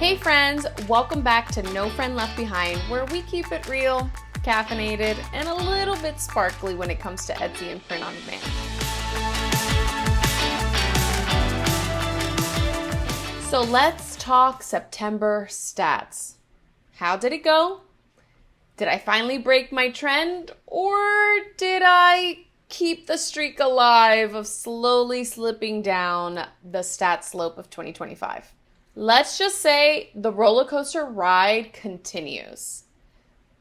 Hey friends, welcome back to No Friend Left Behind, where we keep it real, caffeinated, and a little bit sparkly when it comes to Etsy and print on demand. So let's talk September stats. How did it go? Did I finally break my trend, or did I keep the streak alive of slowly slipping down the stat slope of 2025? Let's just say the roller coaster ride continues,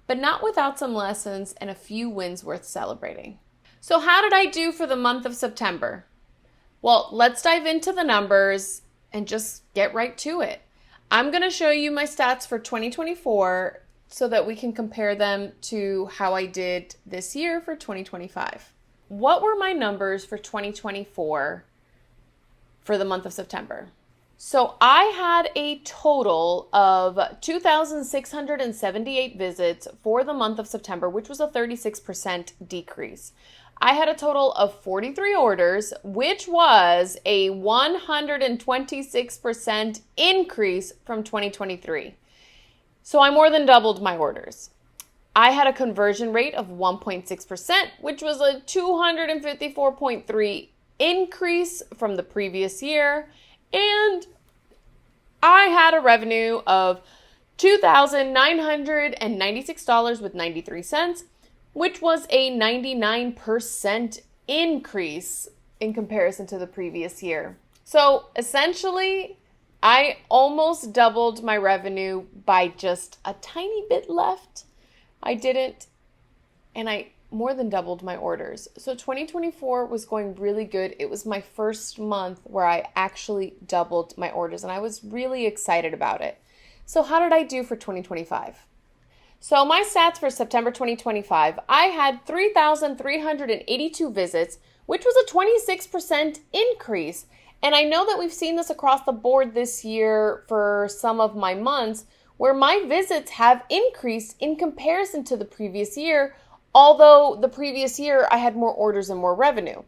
but not without some lessons and a few wins worth celebrating. So how did I do for the month of September? Well, let's dive into the numbers and just get right to it. I'm going to show you my stats for 2024 so that we can compare them to how I did this year for 2025. What were my numbers for 2024 for the month of September? So I had a total of 2,678 visits for the month of September, which was a 36% decrease. I had a total of 43 orders, which was a 126% increase from 2023. So I more than doubled my orders. I had a conversion rate of 1.6%, which was a 254.3 increase from the previous year. And I had a revenue of $2,996.93, which was a 99% increase in comparison to the previous year. So essentially, I almost doubled my revenue by just a tiny bit left. I didn't, and I more than doubled my orders. So 2024 was going really good. It was my first month where I actually doubled my orders, and I was really excited about it. So how did I do for 2025? So my stats for September 2025, I had 3,382 visits, which was a 26% increase. And I know that we've seen this across the board this year for some of my months, where my visits have increased in comparison to the previous year, although the previous year I had more orders and more revenue.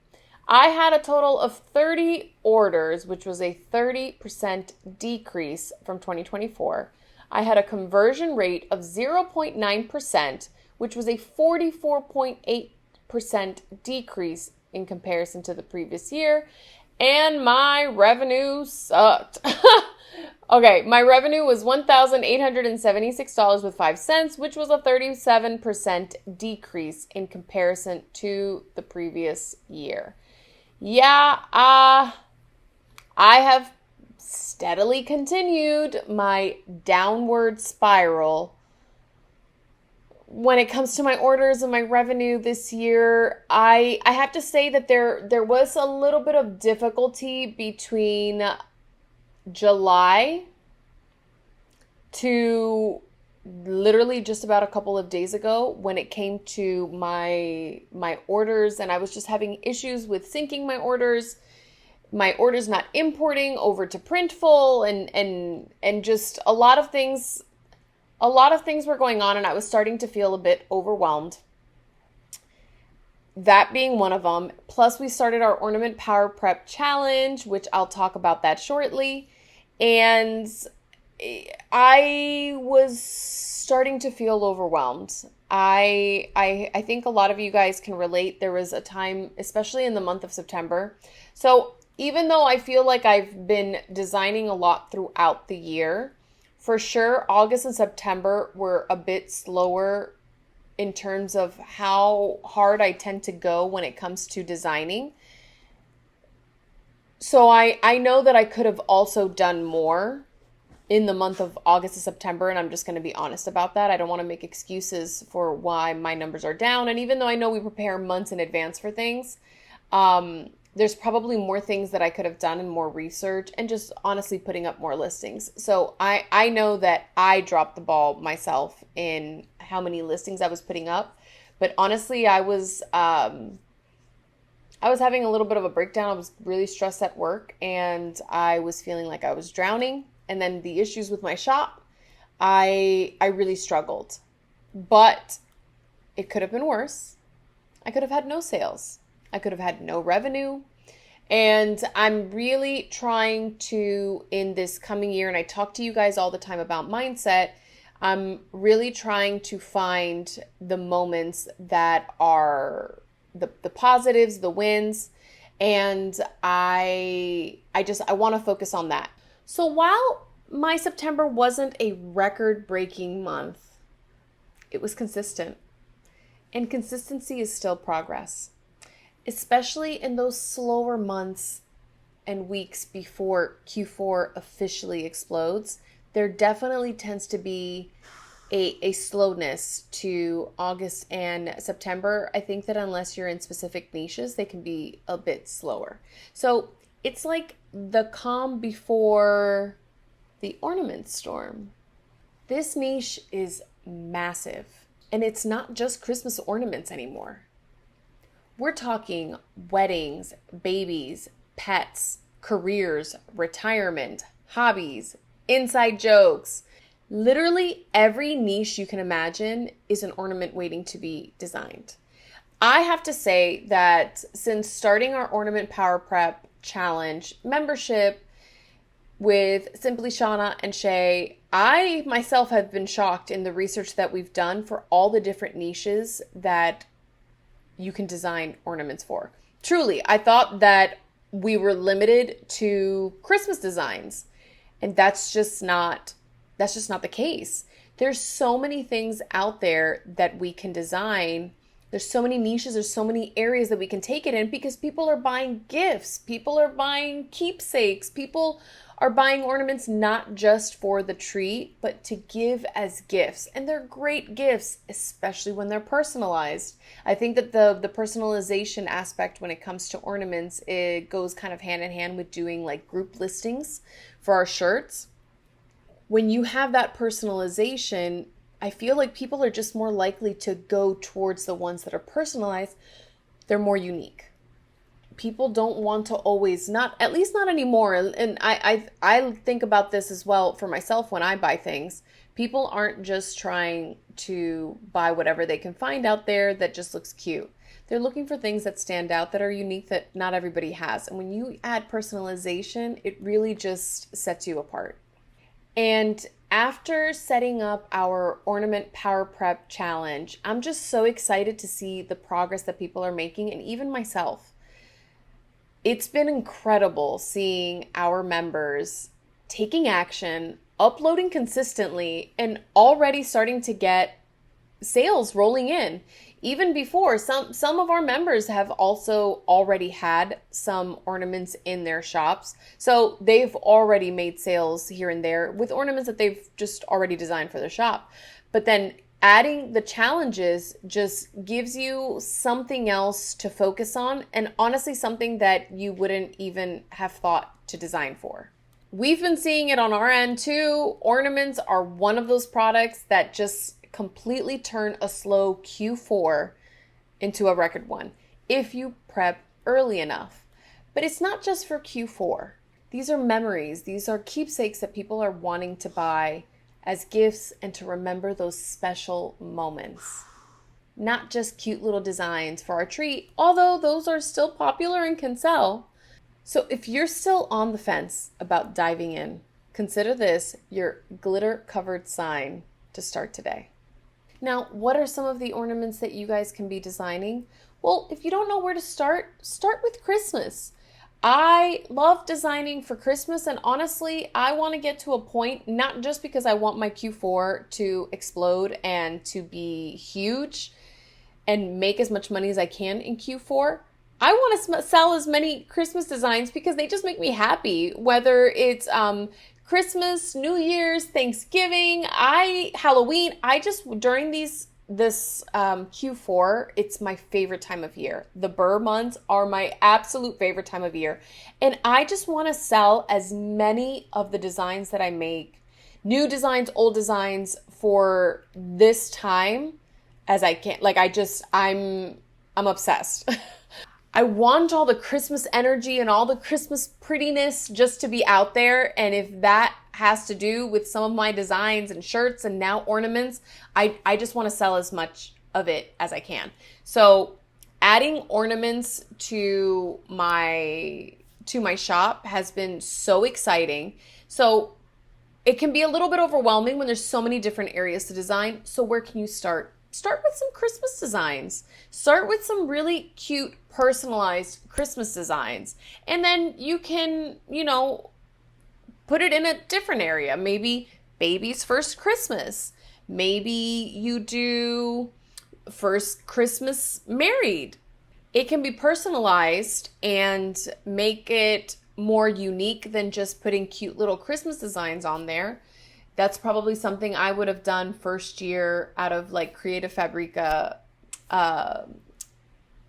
I had a total of 30 orders, which was a 30% decrease from 2024. I had a conversion rate of 0.9%, which was a 44.8% decrease in comparison to the previous year. And my revenue sucked. Okay, my revenue was $1,876.05, which was a 37% decrease in comparison to the previous year. Yeah, I have steadily continued my downward spiral when it comes to my orders and my revenue this year. I have to say that there was a little bit of difficulty between July to literally just about a couple of days ago when it came to my orders, and I was just having issues with syncing my orders not importing over to Printful, and just a lot of things were going on, and I was starting to feel a bit overwhelmed. That being one of them. Plus, we started our Ornament Power Prep challenge, which I'll talk about that shortly. And I was starting to feel overwhelmed. I think a lot of you guys can relate. There was a time, especially in the month of September. So even though I feel like I've been designing a lot throughout the year, for sure, August and September were a bit slower in terms of how hard I tend to go when it comes to designing. So I know that I could have also done more in the month of August and September, and I'm just going to be honest about that. I don't want to make excuses for why my numbers are down. And even though I know we prepare months in advance for things, there's probably more things that I could have done and more research and just honestly putting up more listings. So I know that I dropped the ball myself in how many listings I was putting up. But honestly, I was having a little bit of a breakdown. I was really stressed at work, and I was feeling like I was drowning. And then the issues with my shop, I really struggled. But it could have been worse. I could have had no sales. I could have had no revenue. And I'm really trying to, in this coming year, and I talk to you guys all the time about mindset, I'm really trying to find the moments that are the positives, the wins, and I want to focus on that. So while my September wasn't a record-breaking month, it was consistent. And consistency is still progress, especially in those slower months and weeks before Q4 officially explodes. There definitely tends to be a slowness to August and September. I think that unless you're in specific niches, they can be a bit slower. So it's like the calm before the ornament storm. This niche is massive, and it's not just Christmas ornaments anymore. We're talking weddings, babies, pets, careers, retirement, hobbies, inside jokes. Literally every niche you can imagine is an ornament waiting to be designed. I have to say that since starting our Ornament Power Prep Challenge membership with Simply Shauna and Shay, I myself have been shocked in the research that we've done for all the different niches that you can design ornaments for. Truly, I thought that we were limited to Christmas designs, and that's just not the case. There's so many things out there that we can design. There's so many niches, there's so many areas that we can take it in, because people are buying gifts, people are buying keepsakes, people are buying ornaments not just for the tree, but to give as gifts. And they're great gifts, especially when they're personalized. I think that the personalization aspect when it comes to ornaments, it goes kind of hand in hand with doing like group listings for our shirts. When you have that personalization, I feel like people are just more likely to go towards the ones that are personalized. They're more unique. People don't want to always, at least not anymore. And I think about this as well for myself when I buy things. People aren't just trying to buy whatever they can find out there that just looks cute. They're looking for things that stand out, that are unique, that not everybody has. And when you add personalization, it really just sets you apart. And after setting up our Ornament Power Prep Challenge, I'm just so excited to see the progress that people are making, and even myself. It's been incredible seeing our members taking action, uploading consistently, and already starting to get sales rolling in. Even before, some of our members have also already had some ornaments in their shops. So they've already made sales here and there with ornaments that they've just already designed for their shop. But then adding the challenges just gives you something else to focus on, and honestly something that you wouldn't even have thought to design for. We've been seeing it on our end too. Ornaments are one of those products that just completely turn a slow Q4 into a record one if you prep early enough. But it's not just for Q4. These are memories. These are keepsakes that people are wanting to buy as gifts and to remember those special moments. Not just cute little designs for our tree, although those are still popular and can sell. So if you're still on the fence about diving in, consider this your glitter-covered sign to start today. Now, what are some of the ornaments that you guys can be designing? Well, if you don't know where to start with Christmas. I love designing for Christmas, and honestly, I want to get to a point, not just because I want my Q4 to explode and to be huge and make as much money as I can in Q4. I want to sell as many Christmas designs because they just make me happy, whether it's Christmas, New Year's, Thanksgiving, Halloween. During this Q4, it's my favorite time of year. The Burr months are my absolute favorite time of year. And I just want to sell as many of the designs that I make, new designs, old designs, for this time as I can. I'm obsessed. I want all the Christmas energy and all the Christmas prettiness just to be out there. And if that has to do with some of my designs and shirts and now ornaments, I just want to sell as much of it as I can. So adding ornaments to my to my shop has been so exciting. So it can be a little bit overwhelming when there's so many different areas to design. So where can you start? Start with some Christmas designs. Start with some really cute, personalized Christmas designs. And then you can, put it in a different area. Maybe baby's first Christmas. Maybe you do first Christmas married. It can be personalized and make it more unique than just putting cute little Christmas designs on there. That's probably something I would have done first year out of like Creative Fabrica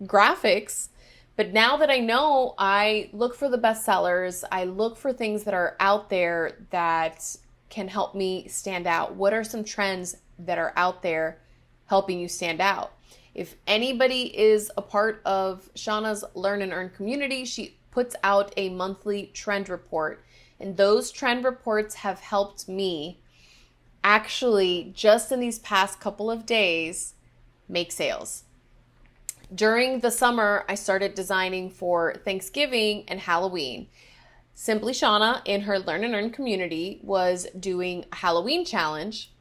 graphics. But now that I know, I look for the bestsellers. I look for things that are out there that can help me stand out. What are some trends that are out there helping you stand out? If anybody is a part of Shauna's Learn and Earn community, she puts out a monthly trend report. And those trend reports have helped me actually just in these past couple of days make sales. During the summer, I started designing for Thanksgiving and Halloween. Simply Shauna in her Learn and Earn community was doing a Halloween challenge.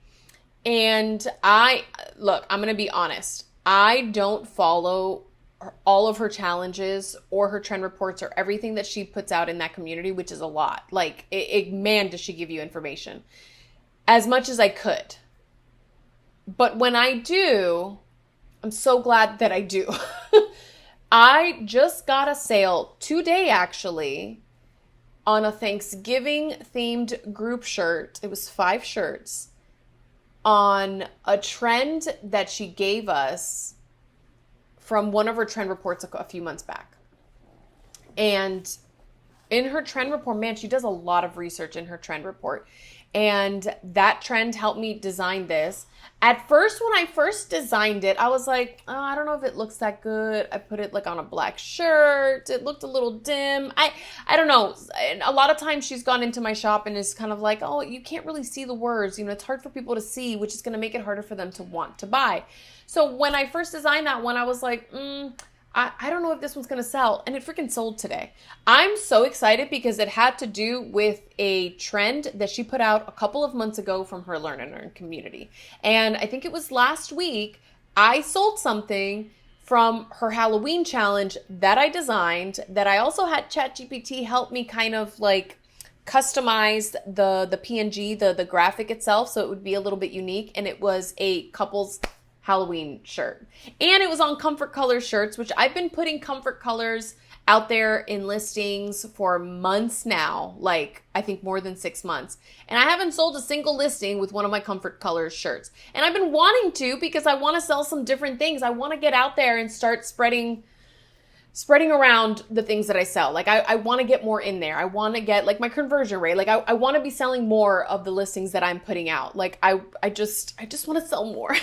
And I'm going to be honest. I don't follow all of her challenges or her trend reports or everything that she puts out in that community, which is a lot. Like, man, does she give you information as much as I could. But when I do, I'm so glad that I do. I just got a sale today, actually, on a Thanksgiving themed group shirt. It was 5 shirts on a trend that she gave us from one of her trend reports a few months back. And in her trend report, man, she does a lot of research in her trend report. And that trend helped me design this. At first, when I first designed it, I was like, oh, I don't know if it looks that good. I put it like on a black shirt. It looked a little dim. I don't know. And a lot of times she's gone into my shop and is kind of like, oh, you can't really see the words. It's hard for people to see, which is going to make it harder for them to want to buy. So when I first designed that one, I was like, I don't know if this one's going to sell. And it freaking sold today. I'm so excited because it had to do with a trend that she put out a couple of months ago from her Learn and Earn community. And I think it was last week, I sold something from her Halloween challenge that I designed, that I also had ChatGPT help me kind of like customize the PNG, the graphic itself, so it would be a little bit unique. And it was a couple's Halloween shirt. And it was on Comfort Colors shirts, which I've been putting Comfort Colors out there in listings for months now, like I think more than 6 months. And I haven't sold a single listing with one of my Comfort Colors shirts. And I've been wanting to because I want to sell some different things. I want to get out there and start spreading around the things that I sell. Like I want to get more in there. I want to get like my conversion rate. Like I want to be selling more of the listings that I'm putting out. Like I just want to sell more.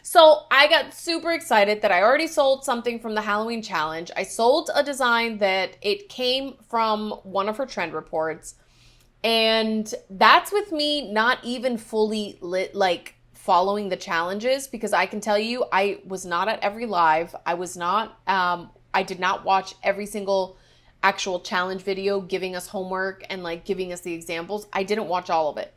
So I got super excited that I already sold something from the Halloween challenge. I sold a design that it came from one of her trend reports. And that's with me not even fully like following the challenges, because I can tell you I was not at every live. I did not watch every single actual challenge video giving us homework and like giving us the examples. I didn't watch all of it.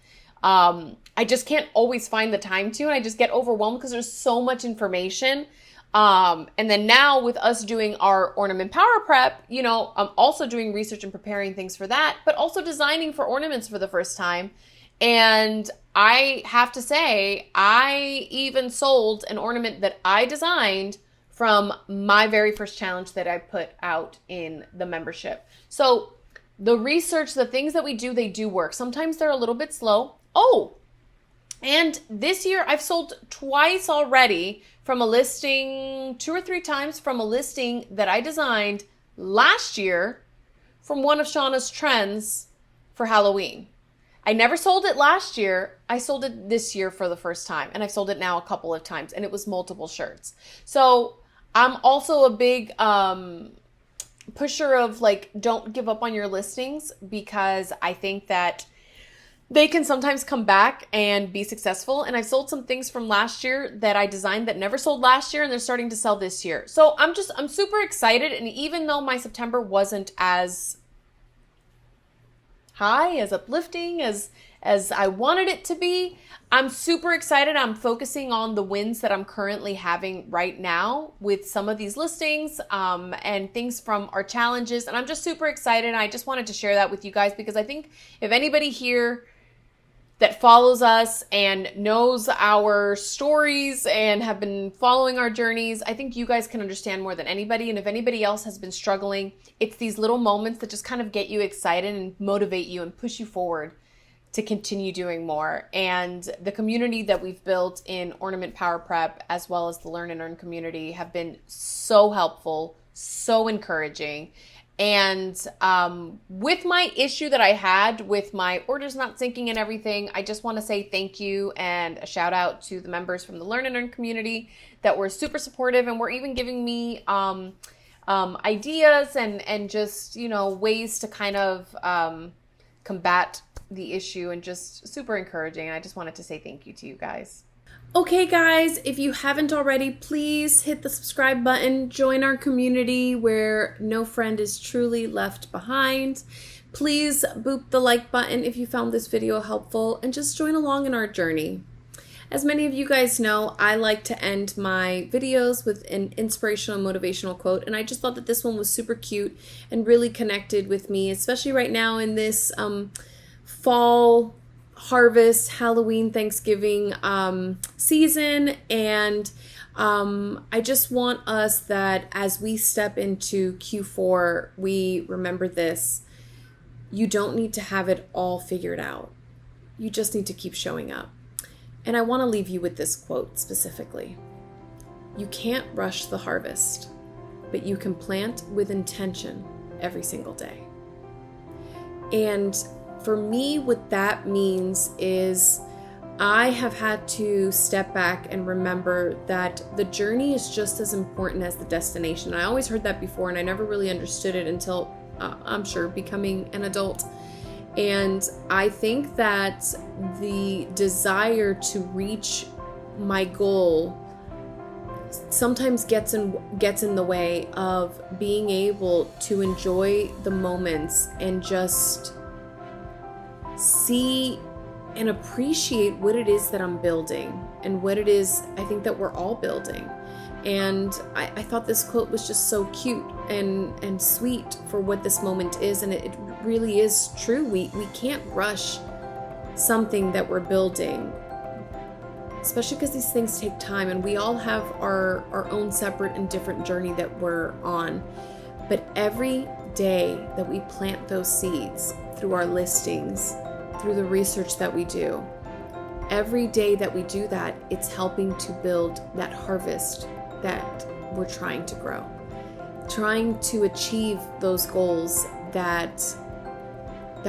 I just can't always find the time to, and I just get overwhelmed because there's so much information. And then now with us doing our Ornament Power Prep, I'm also doing research and preparing things for that, but also designing for ornaments for the first time. And I have to say, I even sold an ornament that I designed from my very first challenge that I put out in the membership. So the research, the things that we do, they do work. Sometimes they're a little bit slow. Oh, and this year I've sold twice already from a listing, 2 or 3 times from a listing that I designed last year from one of Shauna's trends for Halloween. I never sold it last year. I sold it this year for the first time, and I've sold it now a couple of times, and it was multiple shirts. So I'm also a big pusher of like, don't give up on your listings, because I think that they can sometimes come back and be successful. And I've sold some things from last year that I designed that never sold last year, and they're starting to sell this year. So I'm super excited. And even though my September wasn't as high, as uplifting as I wanted it to be, I'm super excited. I'm focusing on the wins that I'm currently having right now with some of these listings and things from our challenges. And I'm just super excited. And I just wanted to share that with you guys because I think if anybody here that follows us and knows our stories and have been following our journeys, I think you guys can understand more than anybody. And if anybody else has been struggling, it's these little moments that just kind of get you excited and motivate you and push you forward to continue doing more. And the community that we've built in Ornament Power Prep, as well as the Learn and Earn community, have been so helpful, so encouraging. And with my issue that I had with my orders not syncing and everything, I just want to say thank you and a shout out to the members from the Learn and Earn community that were super supportive and were even giving me ideas and just, you know, ways to kind of combat the issue, and just super encouraging. And I just wanted to say thank you to you guys. Okay, guys, if you haven't already, please hit the subscribe button. Join our community where no friend is truly left behind. Please boop the like button if you found this video helpful, and just join along in our journey. As many of you guys know, I like to end my videos with an inspirational, motivational quote, and I just thought that this one was super cute and really connected with me, especially right now in this fall harvest, Halloween, Thanksgiving season. And I just want us that as we step into Q4, we remember this. You don't need to have it all figured out. You just need to keep showing up. And I want to leave you with this quote specifically. You can't rush the harvest, but you can plant with intention every single day. And for me, what that means is I have had to step back and remember that the journey is just as important as the destination. I always heard that before, and I never really understood it until, I'm sure, becoming an adult. And I think that the desire to reach my goal sometimes gets in the way of being able to enjoy the moments and just see and appreciate what it is that I'm building and what it is I think that we're all building. And I thought this quote was just so cute and sweet for what this moment is, and it really is true. We can't rush something that we're building, especially because these things take time, and we all have our own separate and different journey that we're on. But every day that we plant those seeds through our listings, through the research that we do, every day that we do that, it's helping to build that harvest that we're trying to grow, trying to achieve those goals that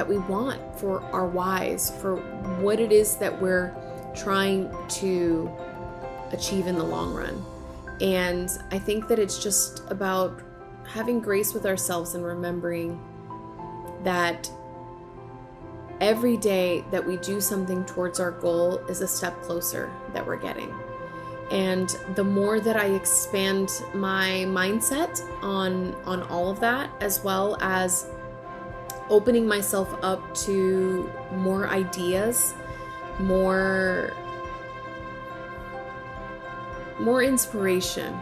we want for our whys, for what it is that we're trying to achieve in the long run. And I think that it's just about having grace with ourselves and remembering that every day that we do something towards our goal is a step closer that we're getting. And the more that I expand my mindset on all of that, as well as opening myself up to more ideas, more inspiration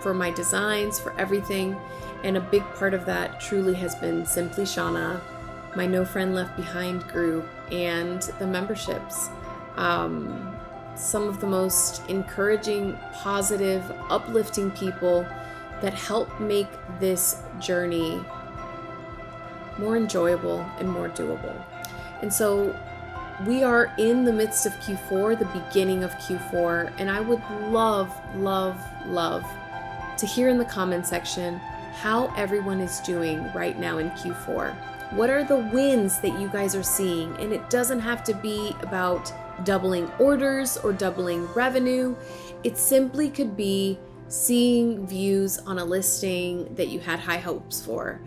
for my designs, for everything. And a big part of that truly has been Simply Shauna, my No Friend Left Behind group, and the memberships. Some of the most encouraging, positive, uplifting people that help make this journey more enjoyable and more doable. And so we are in the midst of Q4, the beginning of Q4, and I would love to hear in the comment section how everyone is doing right now in Q4. What are the wins that you guys are seeing? And it doesn't have to be about doubling orders or doubling revenue. It simply could be seeing views on a listing that you had high hopes for,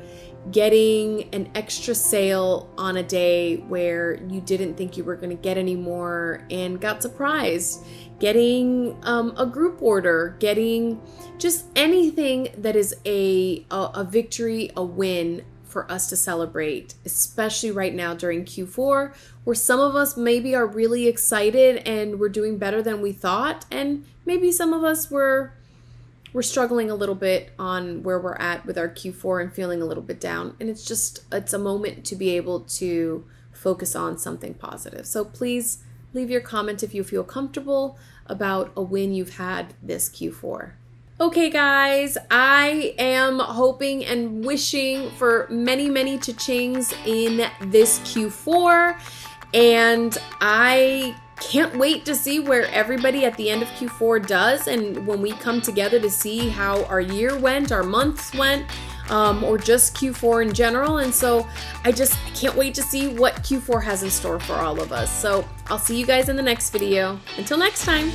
getting an extra sale on a day where you didn't think you were going to get any more and got surprised, getting a group order, getting just anything that is a victory, a win for us to celebrate, especially right now during Q4, where some of us maybe are really excited and we're doing better than we thought, and maybe some of us we're struggling a little bit on where we're at with our Q4 and feeling a little bit down. And it's a moment to be able to focus on something positive. So please leave your comment if you feel comfortable about a win you've had this Q4. Okay, guys, I am hoping and wishing for many, many cha-chings in this Q4. And I can't wait to see where everybody at the end of Q4 does, and when we come together to see how our year went, our months went, or just Q4 in general. And so I can't wait to see what Q4 has in store for all of us. So I'll see you guys in the next video. Until next time.